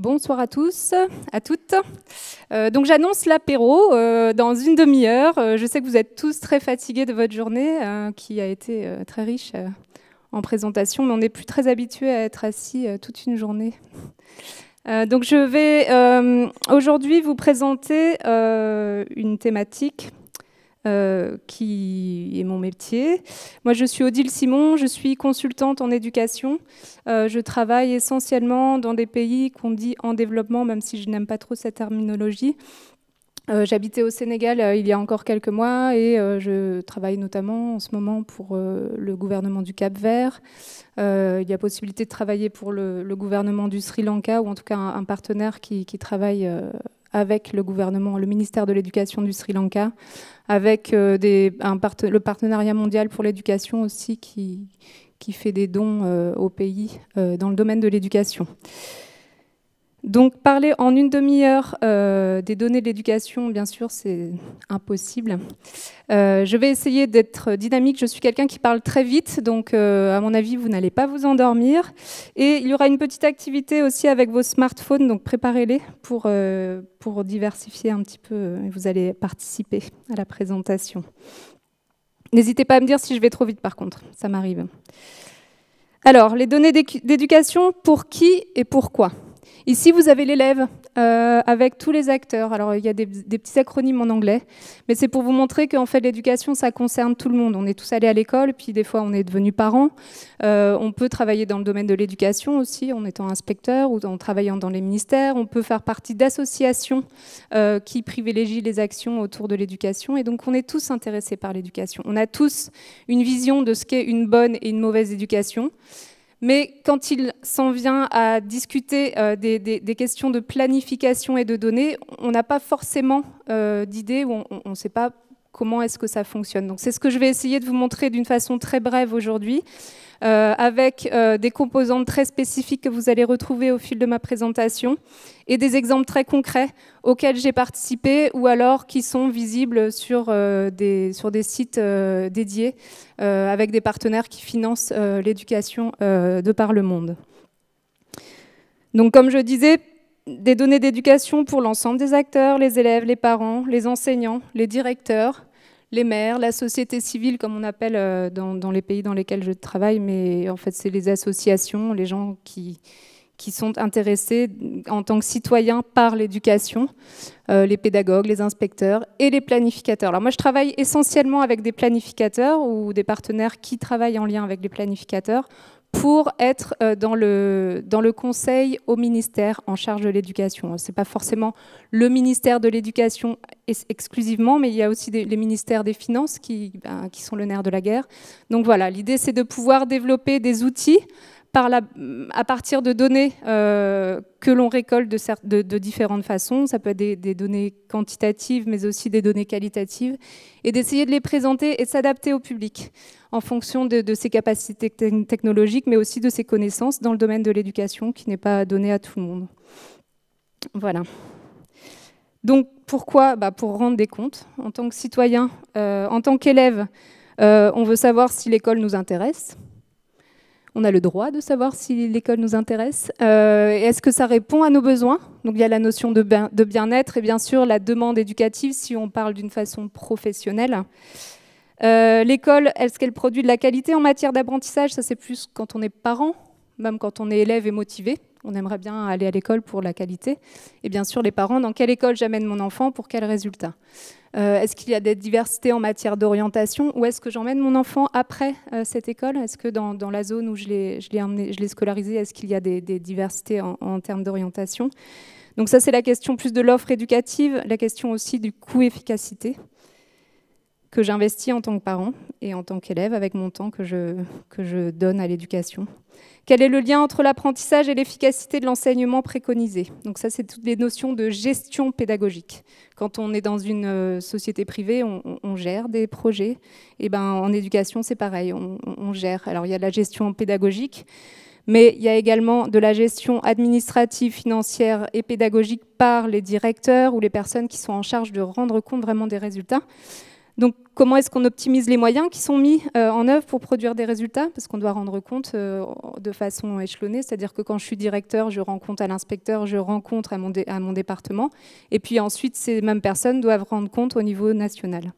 Bonsoir à tous, à toutes. Donc j'annonce l'apéro dans une demi-heure. Je sais que vous êtes tous très fatigués de votre journée, qui a été très riche en présentation, mais on n'est plus très habitués à être assis toute une journée. Donc je vais aujourd'hui vous présenter une thématique qui est mon métier. Moi, je suis Odile Simon, je suis consultante en éducation. Je travaille essentiellement dans des pays qu'on dit en développement, même si je n'aime pas trop cette terminologie. J'habitais au Sénégal il y a encore quelques mois et je travaille notamment en ce moment pour le gouvernement du Cap-Vert. Il y a possibilité de travailler pour le gouvernement du Sri Lanka, ou en tout cas un partenaire qui travaille avec le gouvernement, le ministère de l'Éducation du Sri Lanka, avec le partenariat mondial pour l'éducation aussi qui fait des dons au pays dans le domaine de l'éducation. Donc parler en une demi-heure des données de l'éducation, bien sûr, c'est impossible. Je vais essayer d'être dynamique. Je suis quelqu'un qui parle très vite, donc à mon avis, vous n'allez pas vous endormir. Et il y aura une petite activité aussi avec vos smartphones, donc préparez-les pour diversifier un petit peu. Vous allez participer à la présentation. N'hésitez pas à me dire si je vais trop vite, par contre, ça m'arrive. Alors, les données d'éducation, pour qui et pourquoi ? Ici, vous avez l'élève avec tous les acteurs. Alors, il y a des petits acronymes en anglais, mais c'est pour vous montrer qu'en fait, l'éducation, ça concerne tout le monde. On est tous allés à l'école, puis des fois, on est devenus parents. On peut travailler dans le domaine de l'éducation aussi, en étant inspecteur ou en travaillant dans les ministères. On peut faire partie d'associations qui privilégient les actions autour de l'éducation. Et donc, on est tous intéressés par l'éducation. On a tous une vision de ce qu'est une bonne et une mauvaise éducation. Mais quand il s'en vient à discuter des questions de planification et de données, on n'a pas forcément d'idée, ou on ne sait pas comment est-ce que ça fonctionne. Donc c'est ce que je vais essayer de vous montrer d'une façon très brève aujourd'hui, avec des composantes très spécifiques que vous allez retrouver au fil de ma présentation, et des exemples très concrets auxquels j'ai participé, ou alors qui sont visibles sur des sites dédiés, avec des partenaires qui financent l'éducation de par le monde. Donc comme je disais, des données d'éducation pour l'ensemble des acteurs, les élèves, les parents, les enseignants, les directeurs, les maires, la société civile, comme on appelle dans les pays dans lesquels je travaille, mais en fait c'est les associations, les gens qui sont intéressés en tant que citoyens par l'éducation, les pédagogues, les inspecteurs et les planificateurs. Alors moi je travaille essentiellement avec des planificateurs ou des partenaires qui travaillent en lien avec les planificateurs pour être dans le conseil au ministère en charge de l'éducation. Ce n'est pas forcément le ministère de l'Éducation exclusivement, mais il y a aussi les ministères des Finances qui sont le nerf de la guerre. Donc voilà, l'idée c'est de pouvoir développer des outils à partir de données que l'on récolte de différentes façons. Ça peut être des données quantitatives, mais aussi des données qualitatives, et d'essayer de les présenter et de s'adapter au public en fonction de ses capacités technologiques, mais aussi de ses connaissances dans le domaine de l'éducation qui n'est pas donné à tout le monde. Voilà. Donc pourquoi ? Pour rendre des comptes. En tant que citoyen, en tant qu'élève, on veut savoir si l'école nous intéresse. On a le droit de savoir si l'école nous intéresse. Est-ce que ça répond à nos besoins ? Donc il y a la notion de bien-être et bien sûr la demande éducative si on parle d'une façon professionnelle. L'école, est-ce qu'elle produit de la qualité en matière d'apprentissage ? Ça c'est plus quand on est parent, même quand on est élève et motivé. On aimerait bien aller à l'école pour la qualité. Et bien sûr les parents, dans quelle école j'amène mon enfant, pour quel résultat ? Est-ce qu'il y a des diversités en matière d'orientation, ou est-ce que j'emmène mon enfant après cette école ? Est-ce que dans la zone où je l'ai scolarisé, est-ce qu'il y a des diversités en termes d'orientation ? Donc ça, c'est la question plus de l'offre éducative, la question aussi du coût-efficacité que j'investis en tant que parent et en tant qu'élève avec mon temps que je donne à l'éducation. Quel est le lien entre l'apprentissage et l'efficacité de l'enseignement préconisé ? Donc ça, c'est toutes les notions de gestion pédagogique. Quand on est dans une société privée, on gère des projets. Et en éducation, c'est pareil, on gère. Alors il y a de la gestion pédagogique, mais il y a également de la gestion administrative, financière et pédagogique par les directeurs ou les personnes qui sont en charge de rendre compte vraiment des résultats. Donc, comment est-ce qu'on optimise les moyens qui sont mis en œuvre pour produire des résultats? Parce qu'on doit rendre compte de façon échelonnée, c'est-à-dire que quand je suis directeur, je rends compte à l'inspecteur, je rends compte à mon département, et puis ensuite, ces mêmes personnes doivent rendre compte au niveau national.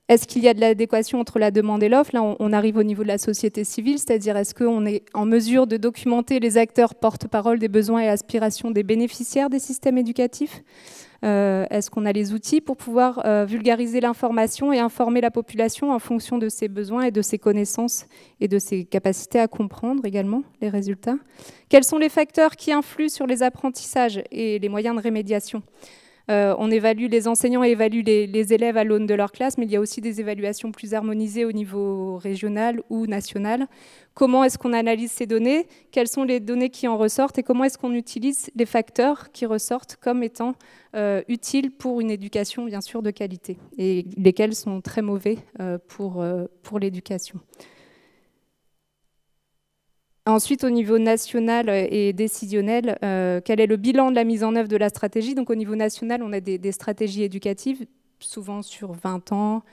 Est-ce qu'il y a de l'adéquation entre la demande et l'offre? Là, on arrive au niveau de la société civile, c'est-à-dire est-ce qu'on est en mesure de documenter les acteurs porte-parole des besoins et aspirations des bénéficiaires des systèmes éducatifs? Est-ce qu'on a les outils pour pouvoir vulgariser l'information et informer la population en fonction de ses besoins et de ses connaissances et de ses capacités à comprendre également les résultats? Quels sont les facteurs qui influent sur les apprentissages et les moyens de rémédiation? On évalue, les enseignants évaluent les élèves à l'aune de leur classe, mais il y a aussi des évaluations plus harmonisées au niveau régional ou national. Comment est-ce qu'on analyse ces données? Quelles sont les données qui en ressortent? Et comment est-ce qu'on utilise les facteurs qui ressortent comme étant utiles pour une éducation, bien sûr, de qualité, et lesquels sont très mauvais pour l'éducation? Ensuite, au niveau national et décisionnel, quel est le bilan de la mise en œuvre de la stratégie? Donc, au niveau national, on a des stratégies éducatives, souvent sur 20 ans,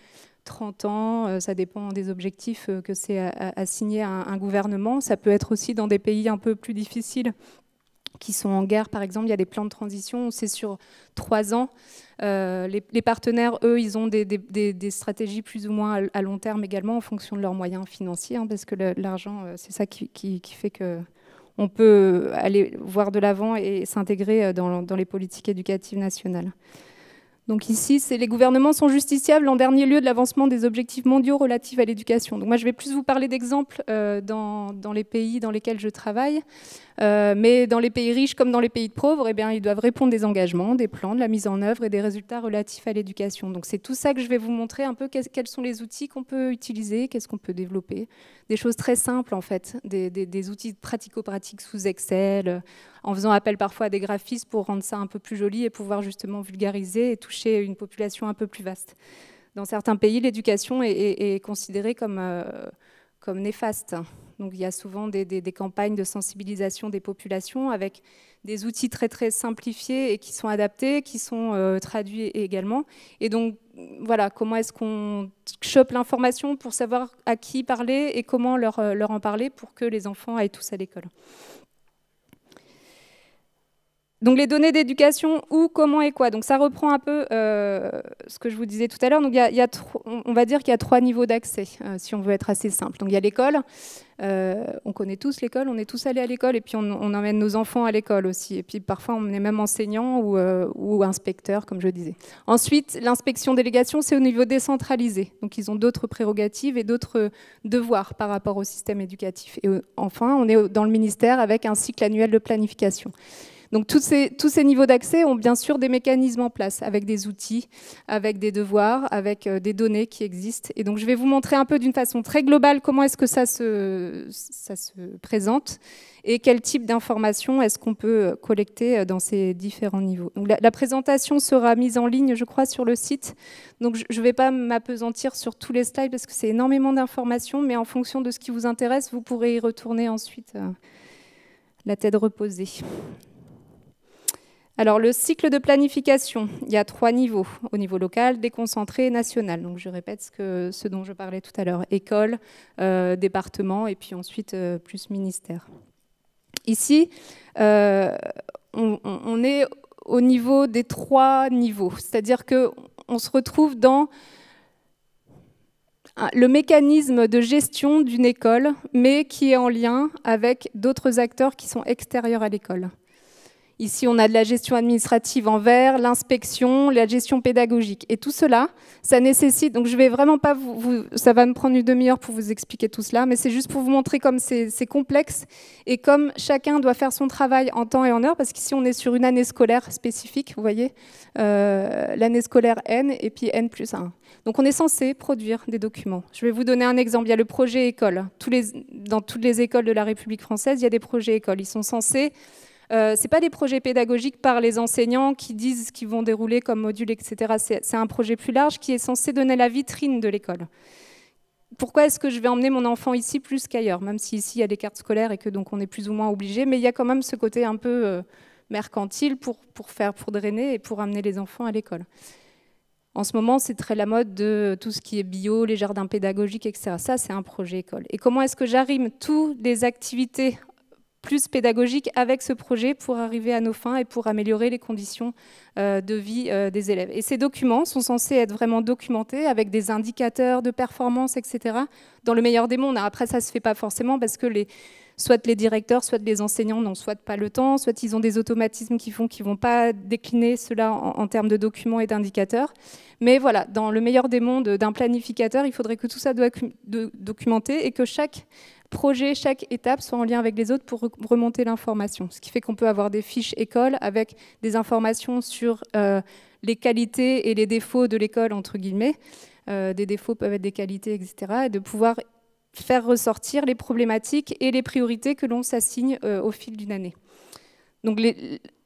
30 ans, ça dépend des objectifs que c'est assigné à un gouvernement. Ça peut être aussi dans des pays un peu plus difficiles, qui sont en guerre, par exemple. Il y a des plans de transition, c'est sur 3 ans. Les partenaires, eux, ils ont des stratégies plus ou moins à long terme également, en fonction de leurs moyens financiers, hein, parce que l'argent, c'est ça qui fait qu'on peut aller voir de l'avant et s'intégrer dans les politiques éducatives nationales. Donc ici, les gouvernements sont justiciables en dernier lieu de l'avancement des objectifs mondiaux relatifs à l'éducation. Donc moi, je vais plus vous parler d'exemples dans les pays dans lesquels je travaille. Mais dans les pays riches comme dans les pays pauvres, eh bien, ils doivent répondre des engagements, des plans, de la mise en œuvre et des résultats relatifs à l'éducation. Donc c'est tout ça que je vais vous montrer un peu, quels sont les outils qu'on peut utiliser, qu'est-ce qu'on peut développer. Des choses très simples en fait, des outils pratico-pratiques sous Excel, en faisant appel parfois à des graphistes pour rendre ça un peu plus joli et pouvoir justement vulgariser et toucher une population un peu plus vaste. Dans certains pays, l'éducation est considérée comme néfaste. Donc il y a souvent des campagnes de sensibilisation des populations avec des outils très très simplifiés et qui sont adaptés, qui sont traduits également. Et donc voilà, comment est-ce qu'on chope l'information pour savoir à qui parler et comment leur en parler pour que les enfants aillent tous à l'école. Donc les données d'éducation, où, comment et quoi. Donc ça reprend un peu ce que je vous disais tout à l'heure. Donc on va dire qu'il y a 3 niveaux d'accès, si on veut être assez simple. Donc il y a l'école, on connaît tous l'école, on est tous allés à l'école, et puis on emmène nos enfants à l'école aussi. Et puis parfois on est même enseignant ou inspecteur, comme je disais. Ensuite, l'inspection délégation, c'est au niveau décentralisé. Donc ils ont d'autres prérogatives et d'autres devoirs par rapport au système éducatif. Et enfin, on est dans le ministère avec un cycle annuel de planification. Donc tous ces niveaux d'accès ont bien sûr des mécanismes en place, avec des outils, avec des devoirs, avec des données qui existent. Et donc je vais vous montrer un peu d'une façon très globale comment est-ce que ça se présente et quel type d'informations est-ce qu'on peut collecter dans ces différents niveaux. Donc la présentation sera mise en ligne, je crois, sur le site. Donc je ne vais pas m'appesantir sur tous les slides parce que c'est énormément d'informations, mais en fonction de ce qui vous intéresse, vous pourrez y retourner ensuite la tête reposée. Alors, le cycle de planification, il y a 3 niveaux, au niveau local, déconcentré et national. Donc, je répète ce dont je parlais tout à l'heure, école, département et puis ensuite plus ministère. Ici, on est au niveau des 3 niveaux, c'est-à-dire qu'on se retrouve dans le mécanisme de gestion d'une école, mais qui est en lien avec d'autres acteurs qui sont extérieurs à l'école. Ici, on a de la gestion administrative en vert, l'inspection, la gestion pédagogique. Et tout cela, ça nécessite... Donc, je vais vraiment pas ça va me prendre une demi-heure pour vous expliquer tout cela, mais c'est juste pour vous montrer comme c'est complexe et comme chacun doit faire son travail en temps et en heure, parce qu'ici, on est sur une année scolaire spécifique, vous voyez, l'année scolaire N et puis N+1. Donc, on est censé produire des documents. Je vais vous donner un exemple. Il y a le projet école. Dans toutes les écoles de la République française, il y a des projets écoles. Ils sont censés... ce n'est pas des projets pédagogiques par les enseignants qui disent qu'ils vont dérouler comme module, etc. C'est un projet plus large qui est censé donner la vitrine de l'école. Pourquoi est-ce que je vais emmener mon enfant ici plus qu'ailleurs? Même si ici il y a des cartes scolaires et que donc on est plus ou moins obligé, mais il y a quand même ce côté un peu mercantile pour drainer et pour amener les enfants à l'école. En ce moment, c'est très la mode de tout ce qui est bio, les jardins pédagogiques, etc. Ça, c'est un projet école. Et comment est-ce que j'arrime toutes les activités plus pédagogiques avec ce projet pour arriver à nos fins et pour améliorer les conditions de vie des élèves. Et ces documents sont censés être vraiment documentés avec des indicateurs de performance, etc. Dans le meilleur des mondes. Après, ça ne se fait pas forcément parce que soit les directeurs, soit les enseignants n'ont soit pas le temps, soit ils ont des automatismes qui font qu'ils ne vont pas décliner cela en termes de documents et d'indicateurs. Mais voilà, dans le meilleur des mondes d'un planificateur, il faudrait que tout ça soit documenté et que chaque projet, chaque étape soit en lien avec les autres pour remonter l'information. Ce qui fait qu'on peut avoir des fiches écoles avec des informations sur les qualités et les défauts de l'école, entre guillemets. Des défauts peuvent être des qualités, etc. Et de pouvoir faire ressortir les problématiques et les priorités que l'on s'assigne au fil d'une année. Donc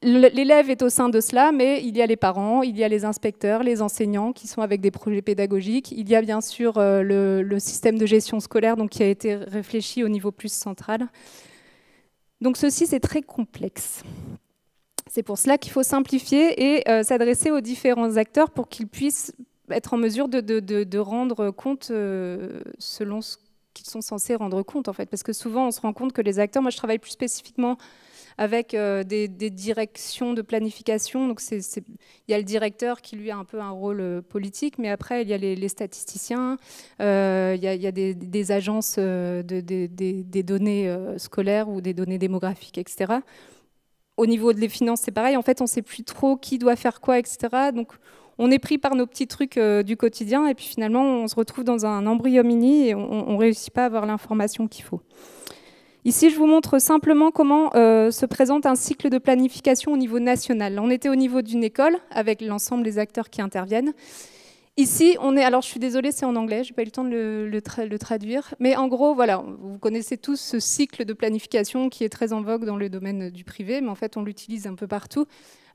l'élève est au sein de cela, mais il y a les parents, il y a les inspecteurs, les enseignants qui sont avec des projets pédagogiques. Il y a bien sûr le système de gestion scolaire donc, qui a été réfléchi au niveau plus central. Donc ceci, c'est très complexe. C'est pour cela qu'il faut simplifier et s'adresser aux différents acteurs pour qu'ils puissent être en mesure de rendre compte selon ce qu'ils sont censés rendre compte, en fait. Parce que souvent, on se rend compte que les acteurs, moi je travaille plus spécifiquement avec des directions de planification. Donc il y a le directeur qui lui a un peu un rôle politique, mais après il y a les statisticiens, il y a des agences des données scolaires ou des données démographiques, etc. Au niveau des finances, c'est pareil. En fait, on ne sait plus trop qui doit faire quoi, etc. Donc on est pris par nos petits trucs du quotidien et puis finalement on se retrouve dans un embryo mini et on ne réussit pas à avoir l'information qu'il faut. Ici, je vous montre simplement comment se présente un cycle de planification au niveau national. On était au niveau d'une école, avec l'ensemble des acteurs qui interviennent. Ici, on est... Alors, je suis désolée, c'est en anglais, je n'ai pas eu le temps de le traduire. Mais en gros, voilà, vous connaissez tous ce cycle de planification qui est très en vogue dans le domaine du privé, mais en fait, on l'utilise un peu partout.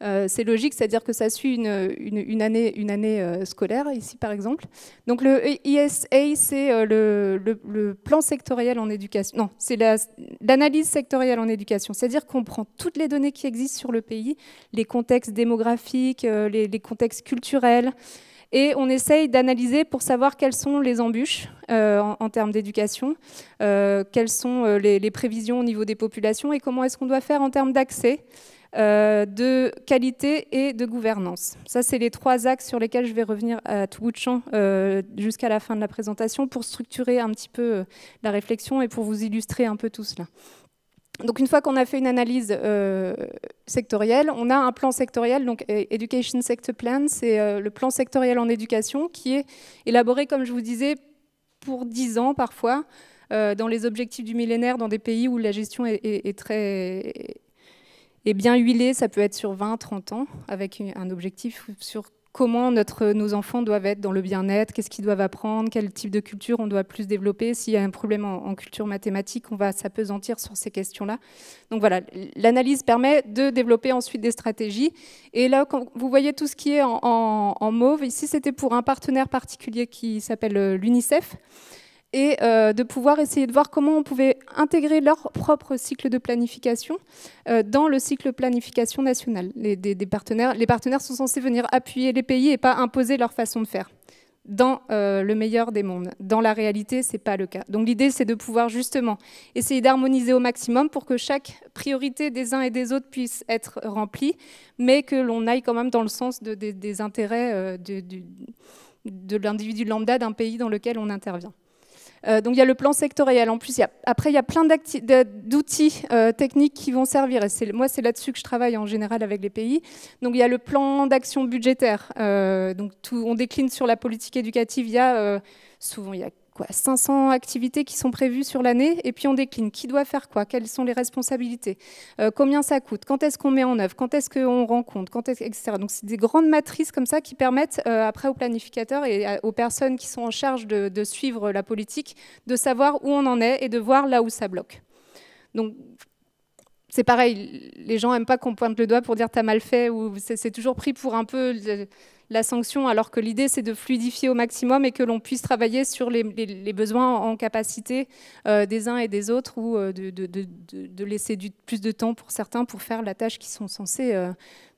C'est logique, c'est-à-dire que ça suit une année scolaire, ici par exemple. Donc le ESA, c'est le plan sectoriel en éducation. Non, c'est l'analyse sectorielle en éducation. C'est-à-dire qu'on prend toutes les données qui existent sur le pays, les contextes démographiques, les contextes culturels, et on essaye d'analyser pour savoir quelles sont les embûches en termes d'éducation, quelles sont les prévisions au niveau des populations et comment est-ce qu'on doit faire en termes d'accès, de qualité et de gouvernance. Ça, c'est les 3 axes sur lesquels je vais revenir à tout bout de champ jusqu'à la fin de la présentation pour structurer un petit peu la réflexion et pour vous illustrer un peu tout cela. Donc une fois qu'on a fait une analyse sectorielle, on a un plan sectoriel, donc Education Sector Plan, c'est le plan sectoriel en éducation qui est élaboré, comme je vous disais, pour 10 ans parfois, dans les objectifs du millénaire, dans des pays où la gestion est bien huilée, ça peut être sur 20-30 ans, avec un objectif sur comment nos enfants doivent être dans le bien-être, qu'est-ce qu'ils doivent apprendre, quel type de culture on doit plus développer. S'il y a un problème en culture mathématique, on va s'appesantir sur ces questions-là. Donc voilà, l'analyse permet de développer ensuite des stratégies. Et là, quand vous voyez tout ce qui est en mauve, ici c'était pour un partenaire particulier qui s'appelle l'UNICEF, et de pouvoir essayer de voir comment on pouvait intégrer leur propre cycle de planification dans le cycle de planification national. Les partenaires sont censés venir appuyer les pays et pas imposer leur façon de faire, dans le meilleur des mondes. Dans la réalité, ce n'est pas le cas. Donc l'idée, c'est de pouvoir justement essayer d'harmoniser au maximum pour que chaque priorité des uns et des autres puisse être remplie, mais que l'on aille quand même dans le sens des intérêts de l'individu lambda d'un pays dans lequel on intervient. Donc il y a le plan sectoriel. En plus, après, il y a plein d'outils techniques qui vont servir. Et moi, c'est là-dessus que je travaille en général avec les pays. Donc il y a le plan d'action budgétaire. Donc on décline sur la politique éducative. Souvent, il y a 500 activités qui sont prévues sur l'année, et puis on décline qui doit faire quoi, quelles sont les responsabilités, combien ça coûte, quand est-ce qu'on met en œuvre, quand est-ce qu'on rend compte, etc. Donc c'est des grandes matrices comme ça qui permettent après aux planificateurs et aux personnes qui sont en charge de suivre la politique de savoir où on en est et de voir là où ça bloque. Donc c'est pareil, les gens n'aiment pas qu'on pointe le doigt pour dire t'as mal fait, ou c'est toujours pris pour un peu la sanction, alors que l'idée c'est de fluidifier au maximum et que l'on puisse travailler sur les besoins en capacité des uns et des autres, ou de laisser plus de temps pour certains pour faire la tâche qu'ils sont censés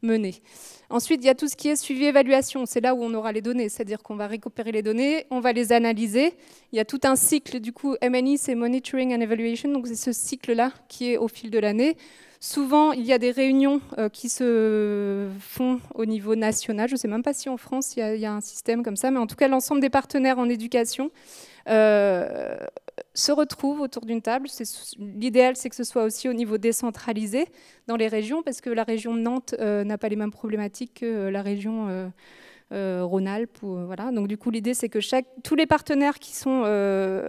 mener. Ensuite, il y a tout ce qui est suivi-évaluation. C'est là où on aura les données, c'est-à-dire qu'on va récupérer les données, on va les analyser. Il y a tout un cycle, du coup, MNE, c'est Monitoring and Evaluation, donc c'est ce cycle-là qui est au fil de l'année. Souvent, il y a des réunions qui se font au niveau national. Je ne sais même pas si en France, il y a un système comme ça, mais en tout cas, l'ensemble des partenaires en éducation se retrouvent autour d'une table. L'idéal, c'est que ce soit aussi au niveau décentralisé dans les régions, parce que la région de Nantes n'a pas les mêmes problématiques que la région Rhône-Alpes. Voilà. Donc du coup, l'idée, c'est que tous les partenaires qui sont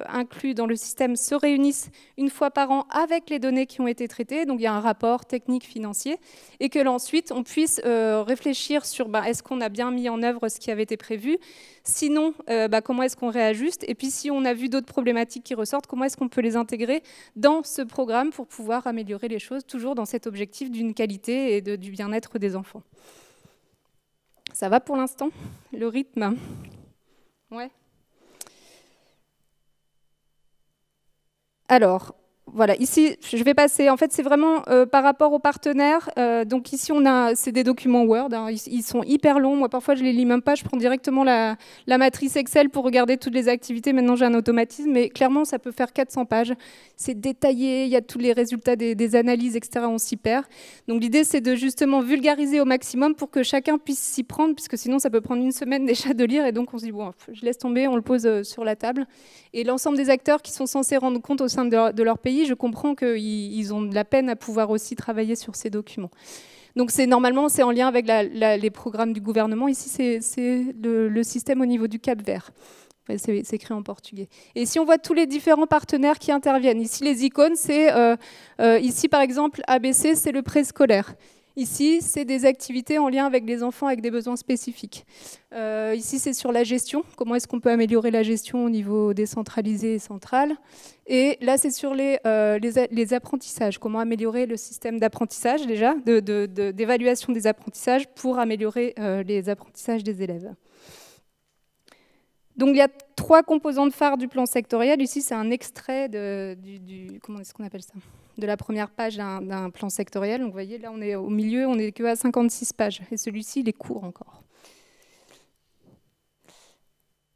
inclus dans le système se réunissent une fois par an avec les données qui ont été traitées. Donc il y a un rapport technique financier, et que ensuite on puisse réfléchir sur est-ce qu'on a bien mis en œuvre ce qui avait été prévu. Sinon, comment est-ce qu'on réajuste? Et puis si on a vu d'autres problématiques qui ressortent, comment est-ce qu'on peut les intégrer dans ce programme pour pouvoir améliorer les choses, toujours dans cet objectif d'une qualité et du bien-être des enfants. Ça va pour l'instant? Le rythme? Ouais. Alors, voilà, ici, je vais passer. En fait, c'est vraiment par rapport aux partenaires. Donc ici, c'est des documents Word. Hein, ils sont hyper longs. Moi, parfois, je les lis même pas. Je prends directement la matrice Excel pour regarder toutes les activités. Maintenant, j'ai un automatisme. Mais clairement, ça peut faire 400 pages. C'est détaillé. Il y a tous les résultats des analyses, etc. On s'y perd. Donc l'idée, c'est de justement vulgariser au maximum pour que chacun puisse s'y prendre, puisque sinon, ça peut prendre une semaine déjà de lire. Et donc, on se dit, bon, je laisse tomber, on le pose sur la table. Et l'ensemble des acteurs qui sont censés rendre compte au sein de leur pays, je comprends qu'ils ont de la peine à pouvoir aussi travailler sur ces documents. Donc normalement, c'est en lien avec les programmes du gouvernement. Ici, c'est le système au niveau du Cap-Vert. C'est écrit en portugais. Et si on voit tous les différents partenaires qui interviennent, ici les icônes, c'est ici par exemple ABC, c'est le préscolaire. Ici, c'est des activités en lien avec des enfants avec des besoins spécifiques. Ici, c'est sur la gestion. Comment est-ce qu'on peut améliorer la gestion au niveau décentralisé et central? Et là, c'est sur les apprentissages. Comment améliorer le système d'apprentissage déjà, d'évaluation des apprentissages pour améliorer les apprentissages des élèves. Donc il y a 3 composantes phares du plan sectoriel. Ici, c'est un extrait comment est-ce qu'on appelle ça, de la première page d'un plan sectoriel. Donc vous voyez, là, on est au milieu, on n'est que à 56 pages. Et celui-ci, il est court encore.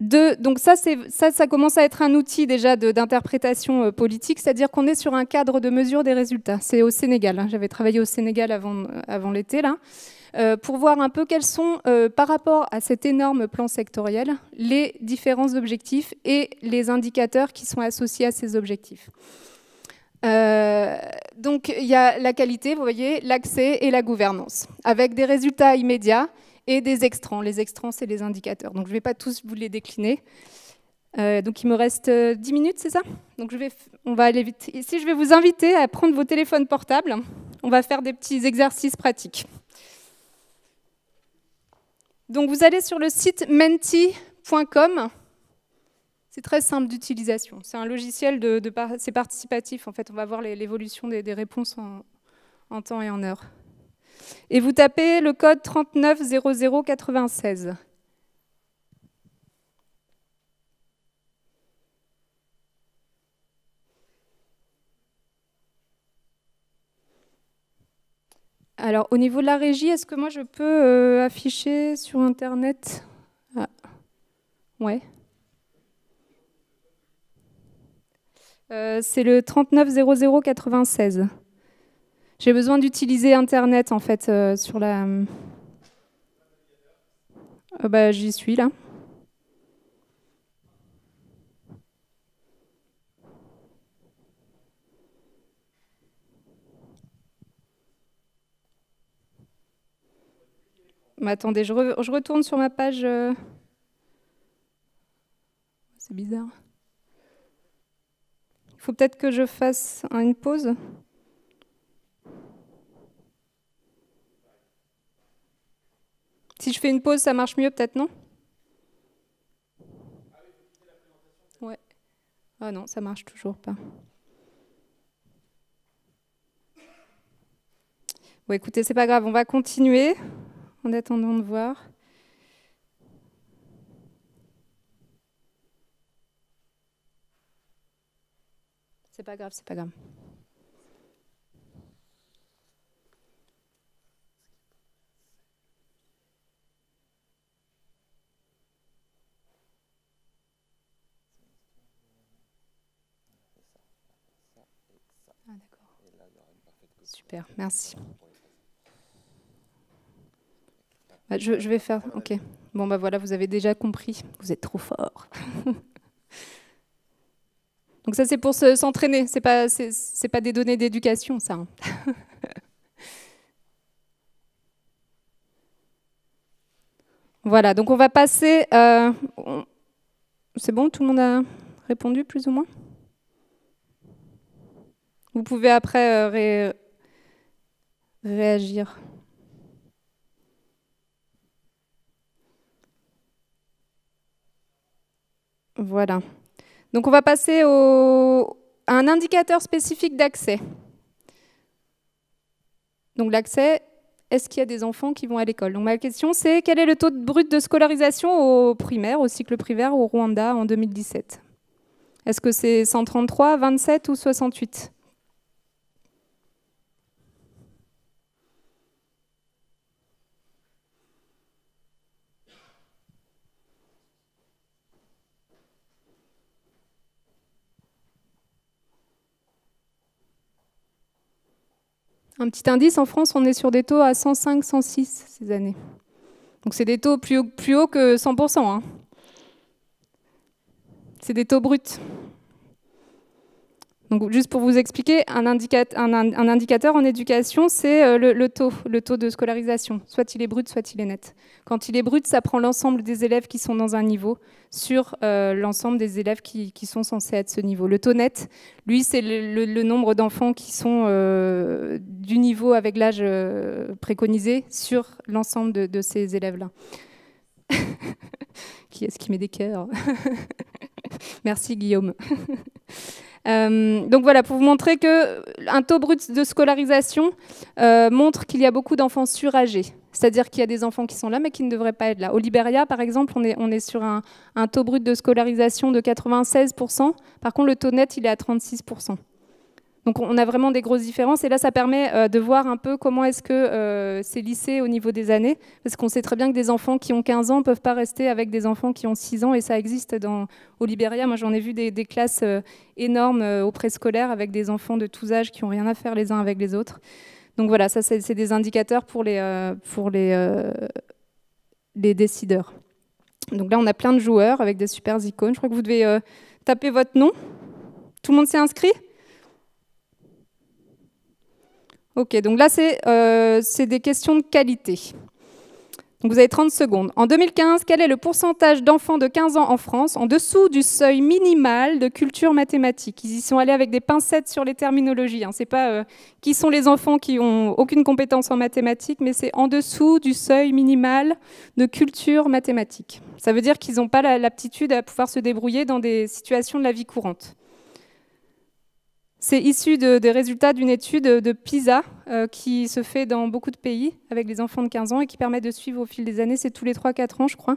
Donc ça commence à être un outil déjà d'interprétation politique, c'est-à-dire qu'on est sur un cadre de mesure des résultats. C'est au Sénégal. Hein. J'avais travaillé au Sénégal avant l'été, là. Pour voir un peu quels sont, par rapport à cet énorme plan sectoriel, les différents objectifs et les indicateurs qui sont associés à ces objectifs. Donc il y a la qualité, vous voyez, l'accès et la gouvernance, avec des résultats immédiats et des extrants. Les extrants, c'est les indicateurs. Donc je ne vais pas tous vous les décliner. Donc il me reste 10 minutes, c'est ça? Donc on va aller vite. Ici, je vais vous inviter à prendre vos téléphones portables. On va faire des petits exercices pratiques. Donc vous allez sur le site menti.com. C'est très simple d'utilisation. C'est un logiciel c'est participatif. En fait, on va voir l'évolution des réponses en temps et en heure. Et vous tapez le code 390096. Alors, au niveau de la régie, est-ce que moi je peux afficher sur Internet? Ouais. C'est le 390096. J'ai besoin d'utiliser Internet, en fait, sur la... j'y suis, là. Mais attendez, je retourne sur ma page. C'est bizarre. Il faut peut-être que je fasse une pause. Si je fais une pause, ça marche mieux, peut-être, non? Ouais. Ah non, ça marche toujours pas. Bon, écoutez, c'est pas grave, on va continuer en attendant de voir. C'est pas grave, c'est pas grave. Ah, d'accord. Super, merci. Bah, je vais faire... Ok. Bon, bah voilà, vous avez déjà compris. Vous êtes trop fort. Donc ça, c'est pour s'entraîner. C'est pas des données d'éducation, ça. Hein. Voilà, donc on va passer... C'est bon, tout le monde a répondu, plus ou moins? Vous pouvez après réagir. Voilà. Donc on va passer à un indicateur spécifique d'accès. Donc l'accès, est-ce qu'il y a des enfants qui vont à l'école? Donc ma question c'est, quel est le taux brut de scolarisation au primaire, au cycle primaire au Rwanda en 2017? Est-ce que c'est 133, 27 ou 68? Un petit indice, en France, on est sur des taux à 105, 106 ces années. Donc c'est des taux plus haut que 100%. Hein. C'est des taux bruts. Donc juste pour vous expliquer, un indicateur en éducation, c'est le taux de scolarisation. Soit il est brut, soit il est net. Quand il est brut, ça prend l'ensemble des élèves qui sont dans un niveau sur l'ensemble des élèves qui sont censés être ce niveau. Le taux net, lui, c'est le nombre d'enfants qui sont du niveau avec l'âge préconisé sur l'ensemble de ces élèves-là. Qui est-ce qui met des cœurs? Merci Guillaume. Donc voilà, pour vous montrer qu'un taux brut de scolarisation montre qu'il y a beaucoup d'enfants surâgés. C'est-à-dire qu'il y a des enfants qui sont là mais qui ne devraient pas être là. Au Libéria, par exemple, on est sur un taux brut de scolarisation de 96%. Par contre, le taux net, il est à 36%. Donc on a vraiment des grosses différences et là ça permet de voir un peu comment est-ce que c'est lissé au niveau des années, parce qu'on sait très bien que des enfants qui ont 15 ans ne peuvent pas rester avec des enfants qui ont 6 ans et ça existe au Libéria. Moi j'en ai vu des classes énormes au préscolaire avec des enfants de tous âges qui n'ont rien à faire les uns avec les autres. Donc voilà, ça c'est des indicateurs pour les décideurs. Donc là on a plein de joueurs avec des super icônes. Je crois que vous devez taper votre nom. Tout le monde s'est inscrit ? Ok, donc là, c'est des questions de qualité. Donc vous avez 30 secondes. En 2015, quel est le pourcentage d'enfants de 15 ans en France en dessous du seuil minimal de culture mathématique? Ils y sont allés avec des pincettes sur les terminologies. Hein. Ce n'est pas qui sont les enfants qui n'ont aucune compétence en mathématiques, mais c'est en dessous du seuil minimal de culture mathématique. Ça veut dire qu'ils n'ont pas l'aptitude à pouvoir se débrouiller dans des situations de la vie courante. C'est issu des résultats d'une étude de PISA qui se fait dans beaucoup de pays avec les enfants de 15 ans et qui permet de suivre au fil des années, c'est tous les 3-4 ans je crois,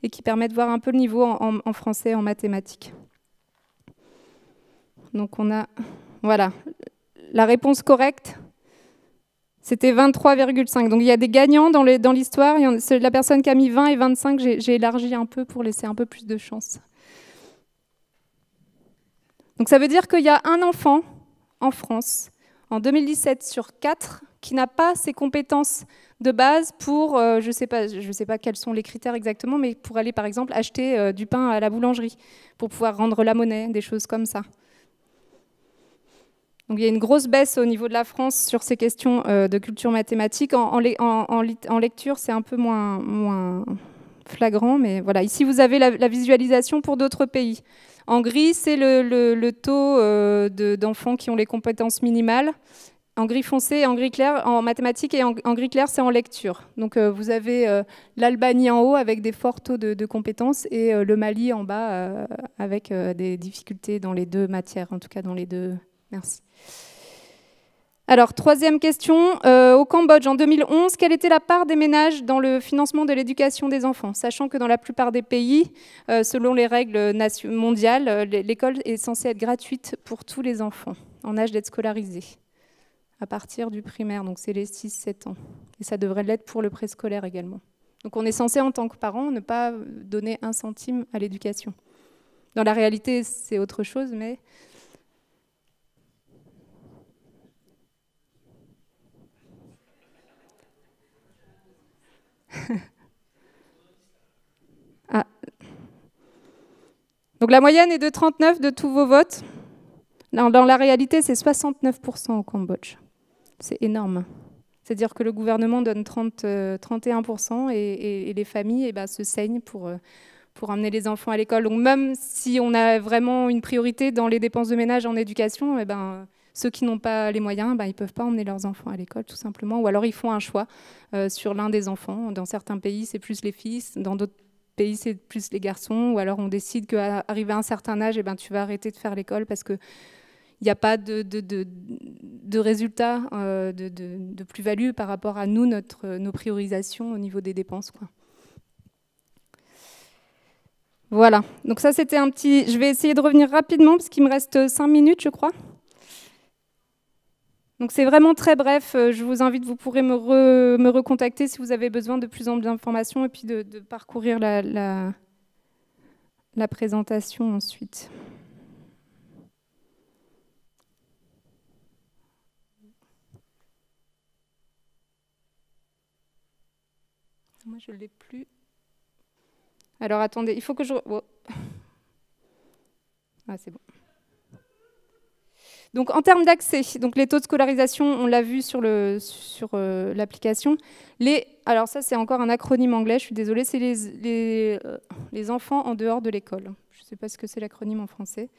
et qui permet de voir un peu le niveau en français et en mathématiques. Donc on a, voilà, la réponse correcte, c'était 23,5. Donc il y a des gagnants dans l'histoire, c'est la personne qui a mis 20 et 25, j'ai élargi un peu pour laisser un peu plus de chance. Donc ça veut dire qu'il y a un enfant en France, en 2017 sur 4, qui n'a pas ses compétences de base pour, je sais pas quels sont les critères exactement, mais pour aller par exemple acheter du pain à la boulangerie, pour pouvoir rendre la monnaie, des choses comme ça. Donc il y a une grosse baisse au niveau de la France sur ces questions de culture mathématique. En lecture, c'est un peu moins flagrant, mais voilà. Ici, vous avez la visualisation pour d'autres pays. En gris, c'est le taux d'enfants qui ont les compétences minimales. En gris foncé et en gris clair, en mathématiques, et en gris clair, c'est en lecture. Donc vous avez l'Albanie en haut avec des forts taux de compétences et le Mali en bas avec des difficultés dans les deux matières, en tout cas dans les deux. Merci. Alors, troisième question, au Cambodge, en 2011, quelle était la part des ménages dans le financement de l'éducation des enfants? Sachant que dans la plupart des pays, selon les règles mondiales, l'école est censée être gratuite pour tous les enfants en âge d'être scolarisés, à partir du primaire, donc c'est les 6-7 ans. Et ça devrait l'être pour le préscolaire également. Donc on est censé, en tant que parent, ne pas donner un centime à l'éducation. Dans la réalité, c'est autre chose, mais... Ah. Donc la moyenne est de 39 de tous vos votes. Dans la réalité, c'est 69% au Cambodge. C'est énorme. C'est-à-dire que le gouvernement donne 31% et les familles se saignent pour emmener les enfants à l'école. Donc même si on a vraiment une priorité dans les dépenses de ménage en éducation, ceux qui n'ont pas les moyens, ils ne peuvent pas emmener leurs enfants à l'école tout simplement. Ou alors ils font un choix sur l'un des enfants. Dans certains pays, c'est plus les filles. Dans d'autres pays, c'est plus les garçons. Ou alors on décide qu'à arriver à un certain âge, tu vas arrêter de faire l'école parce que il n'y a pas de résultat, de plus-value par rapport à nous, nos priorisations au niveau des dépenses, quoi. Voilà, donc ça c'était un petit... Je vais essayer de revenir rapidement parce qu'il me reste 5 minutes, je crois. Donc c'est vraiment très bref, je vous invite, vous pourrez me recontacter si vous avez besoin de plus d'informations et puis de parcourir la présentation ensuite. Moi, je ne l'ai plus. Alors, attendez, il faut que je... Oh. Ah, c'est bon. Donc, en termes d'accès, donc les taux de scolarisation, on l'a vu sur l'application. Alors, ça, c'est encore un acronyme anglais, je suis désolée, c'est les enfants en dehors de l'école. Je ne sais pas ce que c'est l'acronyme en français.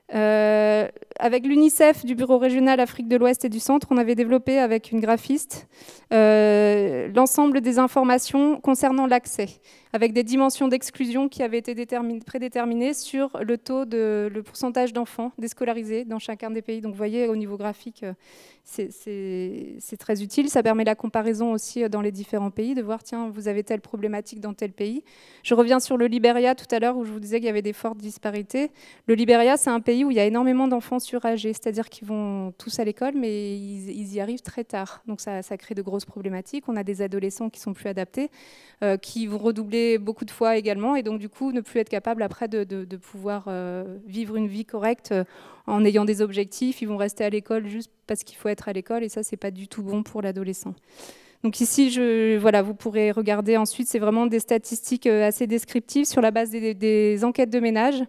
Avec l'UNICEF du Bureau régional Afrique de l'Ouest et du Centre, on avait développé avec une graphiste l'ensemble des informations concernant l'accès, avec des dimensions d'exclusion qui avaient été prédéterminées sur le pourcentage d'enfants déscolarisés dans chacun des pays. Donc vous voyez, au niveau graphique, c'est très utile. Ça permet la comparaison aussi dans les différents pays, de voir, tiens, vous avez telle problématique dans tel pays. Je reviens sur le Libéria tout à l'heure, où je vous disais qu'il y avait des fortes disparités. Le Libéria, c'est un pays où il y a énormément d'enfants surâgés, c'est-à-dire qu'ils vont tous à l'école, mais ils y arrivent très tard. Donc ça crée de grosses problématiques. On a des adolescents qui sont plus adaptés, qui vont redoubler beaucoup de fois également, et donc du coup ne plus être capables après de pouvoir vivre une vie correcte en ayant des objectifs. Ils vont rester à l'école juste parce qu'il faut être à l'école, et ça, c'est pas du tout bon pour l'adolescent. Donc ici, voilà, vous pourrez regarder ensuite, c'est vraiment des statistiques assez descriptives sur la base des enquêtes de ménage.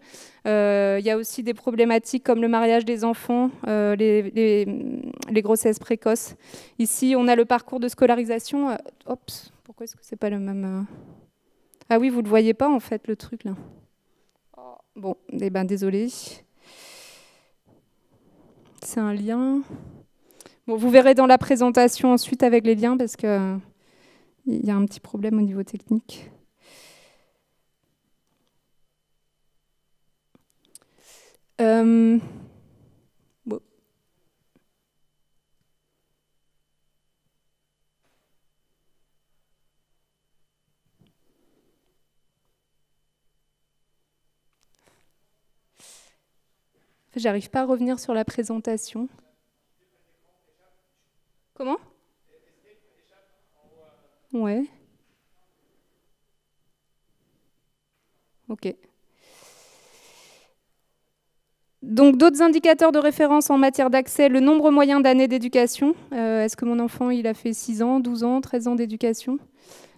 Il y a aussi des problématiques comme le mariage des enfants, les grossesses précoces. Ici, on a le parcours de scolarisation. Oups, pourquoi est-ce que c'est pas le même Ah oui, vous le voyez pas en fait, le truc là. Bon, désolé. C'est un lien. Bon, vous verrez dans la présentation ensuite avec les liens parce qu'il y a un petit problème au niveau technique. Bon. J'arrive pas à revenir sur la présentation. Comment? Ouais. Ok. Donc d'autres indicateurs de référence en matière d'accès, le nombre moyen d'années d'éducation. Est-ce que mon enfant il a fait 6 ans, 12 ans, 13 ans d'éducation?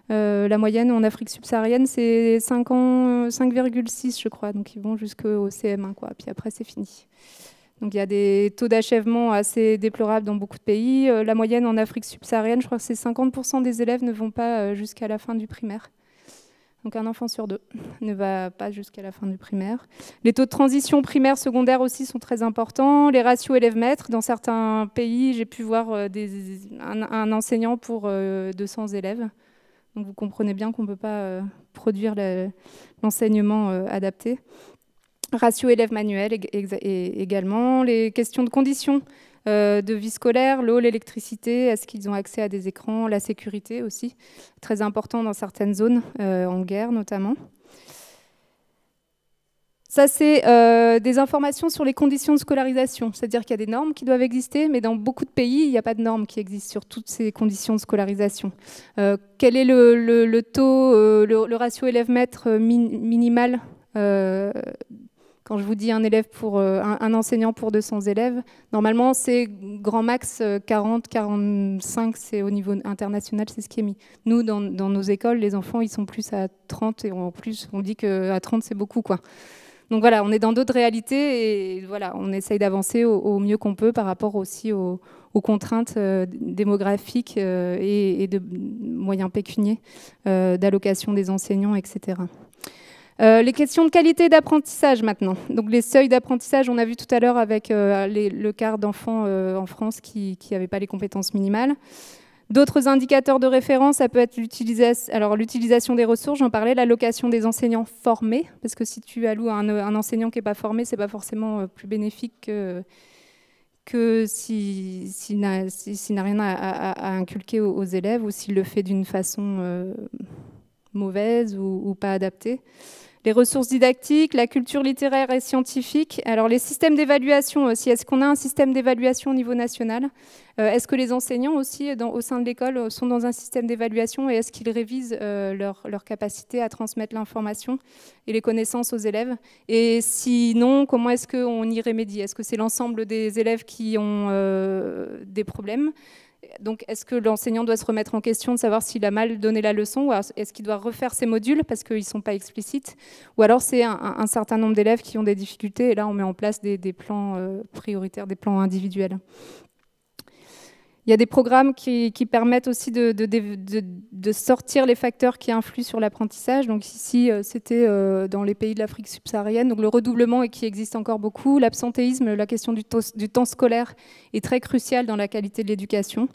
La moyenne en Afrique subsaharienne, c'est 5,6 je crois. Donc ils vont jusqu'au CM1, quoi. Puis après, c'est fini. Donc il y a des taux d'achèvement assez déplorables dans beaucoup de pays. La moyenne en Afrique subsaharienne, je crois que c'est 50% des élèves ne vont pas jusqu'à la fin du primaire. Donc un enfant sur 2 ne va pas jusqu'à la fin du primaire. Les taux de transition primaire, secondaire aussi sont très importants. Les ratios élèves-maîtres, dans certains pays, j'ai pu voir un enseignant pour 200 élèves. Donc vous comprenez bien qu'on ne peut pas produire l'enseignement adapté. Ratio élève manuel également. Les questions de conditions de vie scolaire, l'eau, l'électricité, est-ce qu'ils ont accès à des écrans, la sécurité aussi, très important dans certaines zones, en guerre notamment. Ça, c'est des informations sur les conditions de scolarisation, c'est-à-dire qu'il y a des normes qui doivent exister, mais dans beaucoup de pays, il n'y a pas de normes qui existent sur toutes ces conditions de scolarisation. Quel est le taux, le ratio élève-maître minimal quand je vous dis un élève pour un enseignant pour 200 élèves, normalement c'est grand max 40, 45, c'est au niveau international, c'est ce qui est mis. Nous, dans nos écoles, les enfants, ils sont plus à 30 et en plus, on dit qu'à 30, c'est beaucoup, quoi. Donc voilà, on est dans d'autres réalités et voilà, on essaye d'avancer au mieux qu'on peut par rapport aussi aux contraintes démographiques et de moyens pécuniers, d'allocation des enseignants, etc. Les questions de qualité d'apprentissage maintenant. Donc les seuils d'apprentissage, on a vu tout à l'heure avec le quart d'enfants en France qui n'avaient pas les compétences minimales. D'autres indicateurs de référence, ça peut être l'utilisation des ressources, j'en parlais, l'allocation des enseignants formés, parce que si tu alloues un enseignant qui n'est pas formé, ce n'est pas forcément plus bénéfique que s'il n'a rien à inculquer aux élèves ou s'il le fait d'une façon mauvaise ou pas adaptée. Les ressources didactiques, la culture littéraire et scientifique. Alors les systèmes d'évaluation aussi, est-ce qu'on a un système d'évaluation au niveau national? Est-ce que les enseignants aussi au sein de l'école sont dans un système d'évaluation et est-ce qu'ils révisent leur capacité à transmettre l'information et les connaissances aux élèves? Et sinon, comment est-ce qu'on y remédie? Est-ce que c'est l'ensemble des élèves qui ont des problèmes? Donc, est-ce que l'enseignant doit se remettre en question de savoir s'il a mal donné la leçon ou est-ce qu'il doit refaire ses modules parce qu'ils ne sont pas explicites? Ou alors c'est un certain nombre d'élèves qui ont des difficultés et là on met en place des plans prioritaires, des plans individuels. Il y a des programmes qui permettent aussi de sortir les facteurs qui influent sur l'apprentissage. Donc ici, c'était dans les pays de l'Afrique subsaharienne. Donc le redoublement, et qui existe encore beaucoup. L'absentéisme, la question du temps scolaire est très cruciale dans la qualité de l'éducation.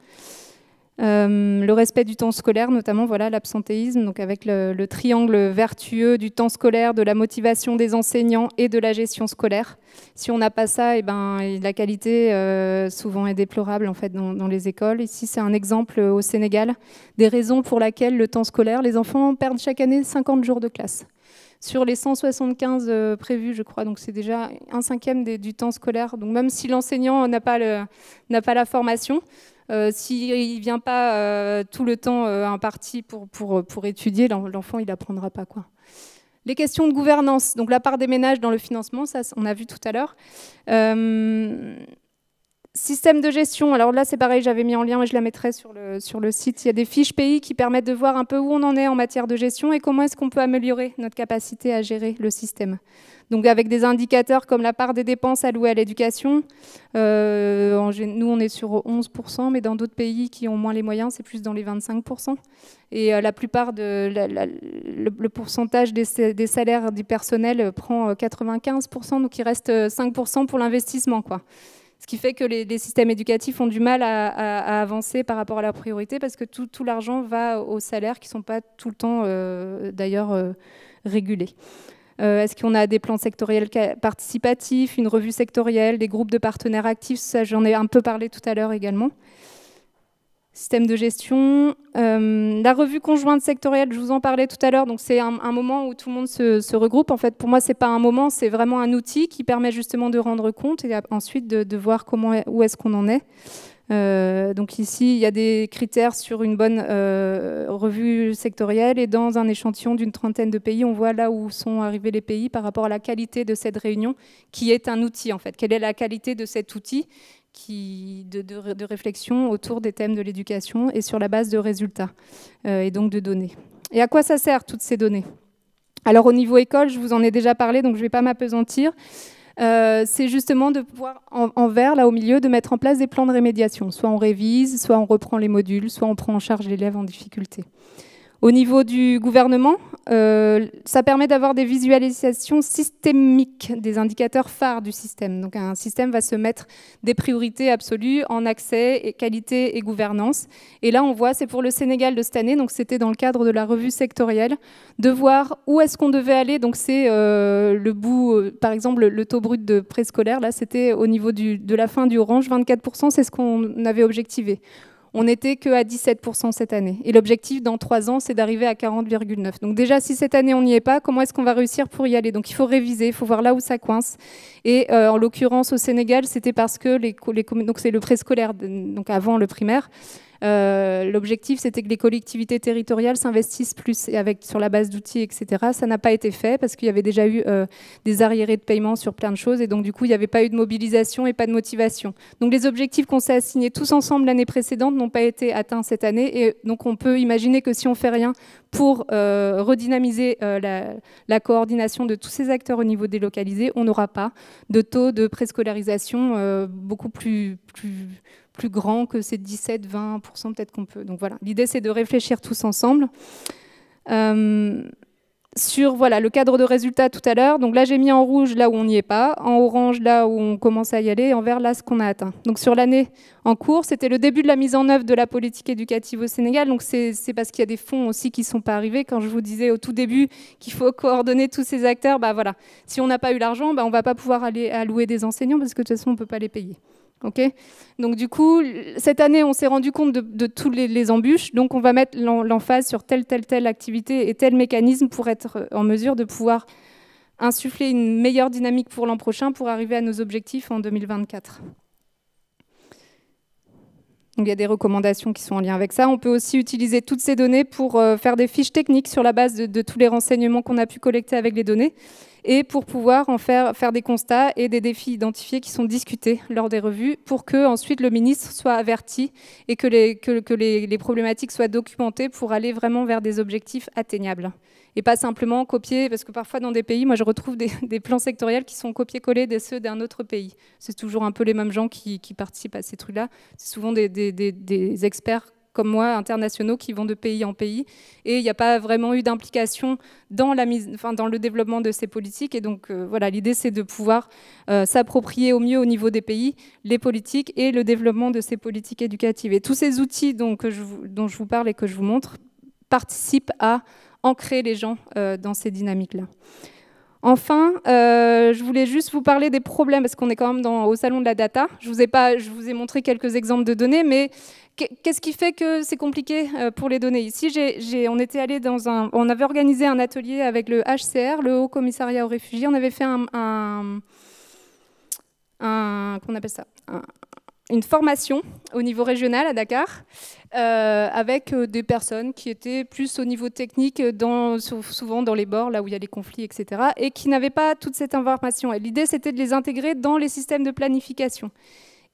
Le respect du temps scolaire, notamment voilà, l'absentéisme, donc avec le triangle vertueux du temps scolaire, de la motivation des enseignants et de la gestion scolaire. Si on n'a pas ça, la qualité souvent est déplorable en fait, dans les écoles. Ici, c'est un exemple au Sénégal des raisons pour lesquelles le temps scolaire, les enfants perdent chaque année 50 jours de classe. Sur les 175 prévus, je crois, donc c'est déjà 1/5 du temps scolaire. Donc même si l'enseignant n'a pas la formation, s'il ne vient pas tout le temps imparti pour étudier, l'enfant il n'apprendra pas, quoi. Les questions de gouvernance, donc la part des ménages dans le financement, ça on a vu tout à l'heure. Système de gestion, alors là c'est pareil, j'avais mis en lien et je la mettrai sur le site. Il y a des fiches pays qui permettent de voir un peu où on en est en matière de gestion et comment est-ce qu'on peut améliorer notre capacité à gérer le système. Donc avec des indicateurs comme la part des dépenses allouées à l'éducation. Nous on est sur 11%, mais dans d'autres pays qui ont moins les moyens, c'est plus dans les 25%. Et la plupart le pourcentage des salaires du personnel prend 95%, donc il reste 5% pour l'investissement, quoi. Ce qui fait que les systèmes éducatifs ont du mal à avancer par rapport à leurs priorités parce que tout l'argent va aux salaires qui ne sont pas tout le temps d'ailleurs régulés. Est-ce qu'on a des plans sectoriels participatifs, une revue sectorielle, des groupes de partenaires actifs? Ça, j'en ai un peu parlé tout à l'heure également. Système de gestion. La revue conjointe sectorielle, je vous en parlais tout à l'heure, donc c'est un moment où tout le monde se regroupe. En fait, pour moi, ce n'est pas un moment, c'est vraiment un outil qui permet justement de rendre compte et ensuite de voir où est-ce qu'on en est. Donc ici, il y a des critères sur une bonne revue sectorielle et dans un échantillon d'une 30aine de pays, on voit là où sont arrivés les pays par rapport à la qualité de cette réunion qui est un outil en fait. Quelle est la qualité de cet outil de réflexion autour des thèmes de l'éducation et sur la base de résultats et donc de données. Et à quoi ça sert toutes ces données? Alors au niveau école, je vous en ai déjà parlé, donc je ne vais pas m'appesantir. C'est justement de pouvoir, en vert, là au milieu, de mettre en place des plans de rémédiation. Soit on révise, soit on reprend les modules, soit on prend en charge l'élève en difficulté. Au niveau du gouvernement, ça permet d'avoir des visualisations systémiques des indicateurs phares du système. Donc un système va se mettre des priorités absolues en accès, et qualité et gouvernance. Et là, on voit, c'est pour le Sénégal de cette année, donc c'était dans le cadre de la revue sectorielle, de voir où est-ce qu'on devait aller. Donc c'est le bout, par exemple, le taux brut de préscolaire, là, c'était au niveau de la fin du orange, 24%, c'est ce qu'on avait objectivé. On n'était qu'à 17% cette année. Et l'objectif, dans 3 ans, c'est d'arriver à 40,9%. Donc déjà, si cette année, on n'y est pas, comment est-ce qu'on va réussir pour y aller? Donc il faut réviser, il faut voir là où ça coince. Et en l'occurrence, au Sénégal, c'était parce que donc c'est le préscolaire, donc avant le primaire. L'objectif, c'était que les collectivités territoriales s'investissent plus et sur la base d'outils, etc. Ça n'a pas été fait parce qu'il y avait déjà eu des arriérés de paiement sur plein de choses et donc du coup, il n'y avait pas eu de mobilisation et pas de motivation. Donc les objectifs qu'on s'est assignés tous ensemble l'année précédente n'ont pas été atteints cette année et donc on peut imaginer que si on ne fait rien pour redynamiser la coordination de tous ces acteurs au niveau délocalisé, on n'aura pas de taux de préscolarisation beaucoup plus grand que ces 17-20%, peut-être qu'on peut. Donc voilà, l'idée c'est de réfléchir tous ensemble. Sur voilà, le cadre de résultats tout à l'heure, donc là j'ai mis en rouge là où on n'y est pas, en orange là où on commence à y aller, et en vert là ce qu'on a atteint. Donc sur l'année en cours, c'était le début de la mise en œuvre de la politique éducative au Sénégal, donc c'est parce qu'il y a des fonds aussi qui ne sont pas arrivés. Quand je vous disais au tout début qu'il faut coordonner tous ces acteurs, bah voilà, si on n'a pas eu l'argent, bah on ne va pas pouvoir aller allouer des enseignants parce que de toute façon on ne peut pas les payer. Okay, donc du coup, cette année, on s'est rendu compte de tous les embûches, donc on va mettre l'emphase sur telle activité et tel mécanisme pour être en mesure de pouvoir insuffler une meilleure dynamique pour l'an prochain pour arriver à nos objectifs en 2024. Donc il y a des recommandations qui sont en lien avec ça. On peut aussi utiliser toutes ces données pour faire des fiches techniques sur la base de tous les renseignements qu'on a pu collecter avec les données et pour pouvoir en faire des constats et des défis identifiés qui sont discutés lors des revues pour que ensuite le ministre soit averti et que les problématiques soient documentées pour aller vraiment vers des objectifs atteignables. Et pas simplement copier, parce que parfois dans des pays, moi je retrouve des plans sectoriels qui sont copiés-collés de ceux d'un autre pays. C'est toujours un peu les mêmes gens qui participent à ces trucs-là. C'est souvent des experts comme moi, internationaux, qui vont de pays en pays. Et il n'y a pas vraiment eu d'implication dans le développement de ces politiques. Et donc, voilà, l'idée, c'est de pouvoir s'approprier au mieux au niveau des pays les politiques et le développement de ces politiques éducatives. Et tous ces outils dont je vous parle et que je vous montre participent à ancrer les gens dans ces dynamiques-là. Enfin, je voulais juste vous parler des problèmes, parce qu'on est quand même au salon de la data. Je vous ai montré quelques exemples de données, mais qu'est-ce qui fait que c'est compliqué pour les données? Ici, on avait organisé un atelier avec le HCR, le Haut Commissariat aux réfugiés. On avait fait qu'on appelle ça, une formation au niveau régional à Dakar avec des personnes qui étaient plus au niveau technique, souvent dans les bords, là où il y a les conflits, etc., et qui n'avaient pas toute cette information. Et l'idée, c'était de les intégrer dans les systèmes de planification.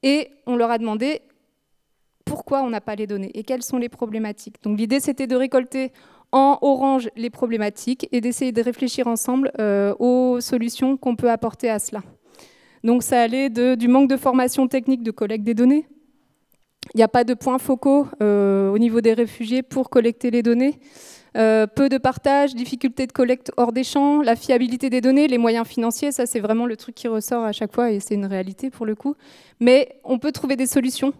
Et on leur a demandé pourquoi on n'a pas les données et quelles sont les problématiques. Donc l'idée, c'était de récolter en orange les problématiques et d'essayer de réfléchir ensemble aux solutions qu'on peut apporter à cela. Donc ça allait du manque de formation technique de collecte des données. Il n'y a pas de points focaux au niveau des réfugiés pour collecter les données. Peu de partage, difficulté de collecte hors des champs, la fiabilité des données, les moyens financiers, ça c'est vraiment le truc qui ressort à chaque fois et c'est une réalité pour le coup. Mais on peut trouver des solutions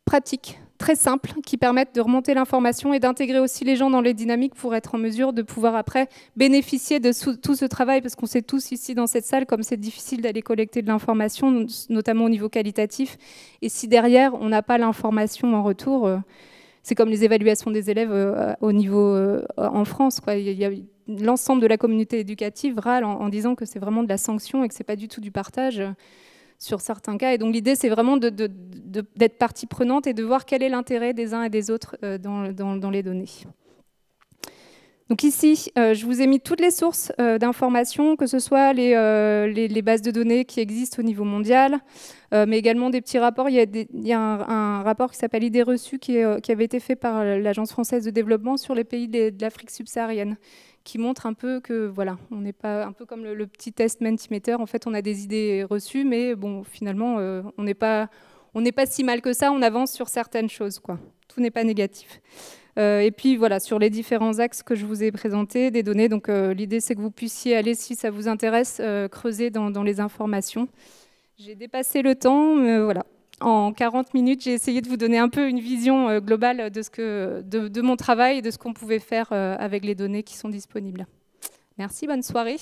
pratiques, très simples, qui permettent de remonter l'information et d'intégrer aussi les gens dans les dynamiques pour être en mesure de pouvoir après bénéficier de tout ce travail, parce qu'on sait tous ici dans cette salle comme c'est difficile d'aller collecter de l'information, notamment au niveau qualitatif. Et si derrière, on n'a pas l'information en retour, c'est comme les évaluations des élèves au niveau en France, quoi. L'ensemble de la communauté éducative râle en disant que c'est vraiment de la sanction et que c'est pas du tout du partage sur certains cas. Et donc l'idée, c'est vraiment d'être partie prenante et de voir quel est l'intérêt des uns et des autres dans les données. Donc ici, je vous ai mis toutes les sources d'informations, que ce soit les bases de données qui existent au niveau mondial, mais également des petits rapports. Il y a un rapport qui s'appelle Idées reçues qui avait été fait par l'Agence française de développement sur les pays de l'Afrique subsaharienne, qui montre un peu que, voilà, on n'est pas un peu comme le petit test Mentimeter. En fait, on a des idées reçues, mais bon, finalement, on n'est pas si mal que ça. On avance sur certaines choses, quoi. Tout n'est pas négatif. Et puis voilà, sur les différents axes que je vous ai présentés, des données. Donc l'idée, c'est que vous puissiez aller, si ça vous intéresse, creuser dans les informations. J'ai dépassé le temps, mais voilà. En 40 minutes, j'ai essayé de vous donner un peu une vision globale de mon travail et de ce qu'on pouvait faire avec les données qui sont disponibles. Merci, bonne soirée.